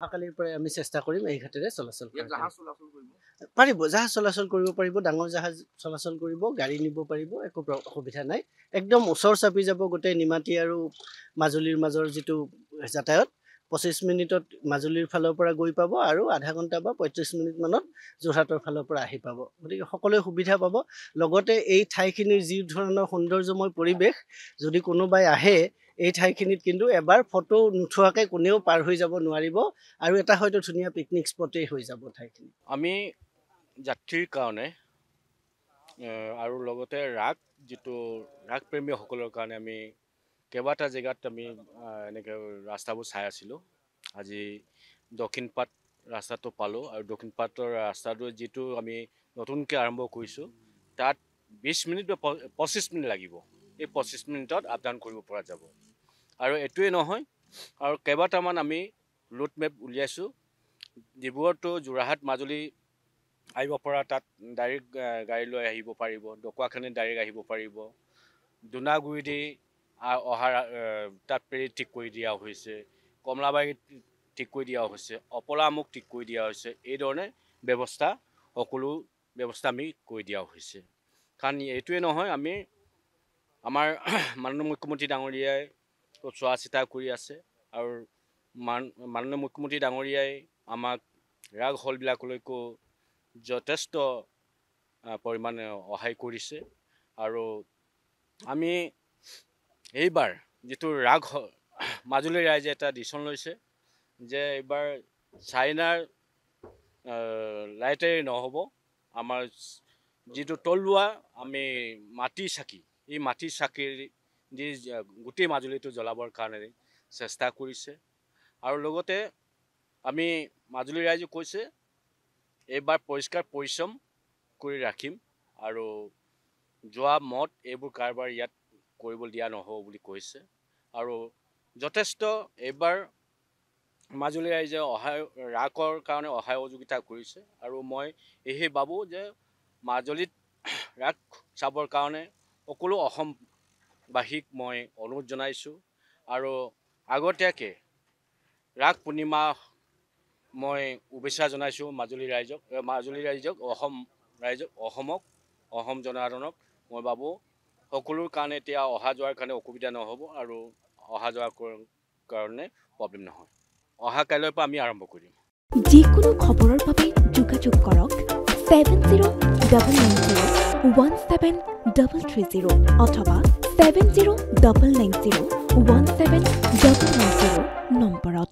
সকালেৰ পৰে আমি চেষ্টা কৰিম এই ঘাটেৰে চলাচল ইয়াত জাহাজ চলাচল কৰিব পাৰিব জাহাজ চলাচল কৰিব পাৰিব ডাঙৰ জাহাজ চলাচল কৰিব গাড়ী নিব পাৰিব একো অসুবিধা নাই একদম ওচৰ চাপি যাব গোটেই নিমাতী আৰু মাজুলীৰ মাজৰ যিটো যাতায়ত 25 মিনিটত মাজুলীৰ ফালৰ পৰা গৈ পাব আৰু আধা ঘণ্টা বা 35 মিনিট মানত যোৰহাটৰ ফালৰ পৰা আহি পাব গতিকে সকলোৱে সুবিধা পাব লগতে এই ঠাইখিনিৰ যি ধৰণৰ সৌন্দৰ্যময় পৰিৱেশ যদি কোনোবাই আহে এই ঠাইখিনিত কিন্তু এবাৰ ফটো নুঠোৱাকৈ কোনেও পাৰ হৈ যাব নোৱাৰিব আৰু এটা হয়তো ধুনীয়া পিকনিক স্পটেই হৈ যাব ঠাইখিনি আমি যাত্ৰীৰ কাৰণে আৰু লগতে যিটো ৰাগ প্ৰেমীসকলৰ কাৰণে আমি কেইবাটা জেগাত আমি এনেকৈ ৰাস্তাবোৰ চাই আছিলোঁ আজি দক্ষিণপাট ৰাস্তাটো পালোঁ আৰু দক্ষিণপাটৰ ৰাস্তাটো যিটো আমি নতুনকৈ আৰম্ভ কৰিছোঁ তাত 20 মিনিট বা 25 মিনিট লাগিব এই 25 মিনিটত আপ ডাউন কৰিব পৰা যাব আৰু এইটোৱে নহয় আৰু কেইবাটামান আমি ৰুট মেপ উলিয়াইছোঁ ডিব্ৰুগড় টু যোৰহাট মাজুলী আহিব পৰা তাত ডাইৰেক্ট গাড়ী লৈ আহিব পাৰিব ঢকুৱাখানীত ডাইৰেক্ট আহিব পাৰিব দুনাগুৰিদি অহা তাত পেৰি ঠিক কৰি দিয়া হৈছে কমলাবাৰীত ঠিক কৰি দিয়া হৈছে অপলামুখ ঠিক কৰি দিয়া হৈছে এই ধৰণে ব্যৱস্থা সকলো ব্যৱস্থা আমি কৰি দিয়া হৈছে কাৰণ এইটোৱে নহয় আমি আমাৰ মাননীয় মুখ্যমন্ত্ৰী ডাঙৰীয়াই চোৱা চিতা কৰি আছে আৰু মাননীয় মুখ্যমন্ত্ৰী ডাঙৰীয়াই আমাক ৰাগ হলবিলাকলৈকো যথেষ্ট পৰিমাণে সহায় কৰিছে আৰু আমি এইবাৰ যিটো ৰাগ মাজুলী ৰাইজে এটা ডিচিশ্যন লৈছে যে এইবাৰ চাইনাৰ লাইটেৰে নহ'ব আমাৰ যিটো তলুৱা আমি মাটিৰ চাকি এই মাটিৰ চাকিৰ দি গোটেই মাজুলীটো জ্বলাবৰ কাৰণে চেষ্টা কৰিছে আৰু লগতে আমি মাজুলী ৰাইজে কৈছে এইবাৰ পৰিষ্কাৰ পৰিশ্ৰম কৰি ৰাখিম আৰু যোৱা মদ এইবোৰ কাৰবাৰ ইয়াত কৰিব দিয়া নহ'ব বুলি কৈছে আৰু যথেষ্ট এইবাৰ মাজুলী ৰাইজে ৰাগৰ কাৰণে সহযোগিতা কৰিছে আৰু মই এই ভাবোঁ যে মাজুলীত ৰাগ চাবৰ কাৰণে সকলো অসমবাসীক মই অনুৰোধ জনাইছোঁ আৰু আগতীয়াকৈ ৰাগ পূৰ্ণিমা মই শুভেচ্ছা জনাইছোঁ মাজুলী ৰাইজক অসম জনসাধাৰণক মই ভাবোঁ সকলোৰ কাৰণে এতিয়া অহা যোৱাৰ কাৰণে অসুবিধা নহ'ব আৰু অহা যোৱাৰ কাৰণে প্ৰব্লেম নহয় অহা কাইলৈৰ পৰা আমি আৰম্ভ কৰিম যিকোনো খবৰৰ বাবে যোগাযোগ কৰক 7099017330 অথবা 7099017390 নম্বৰত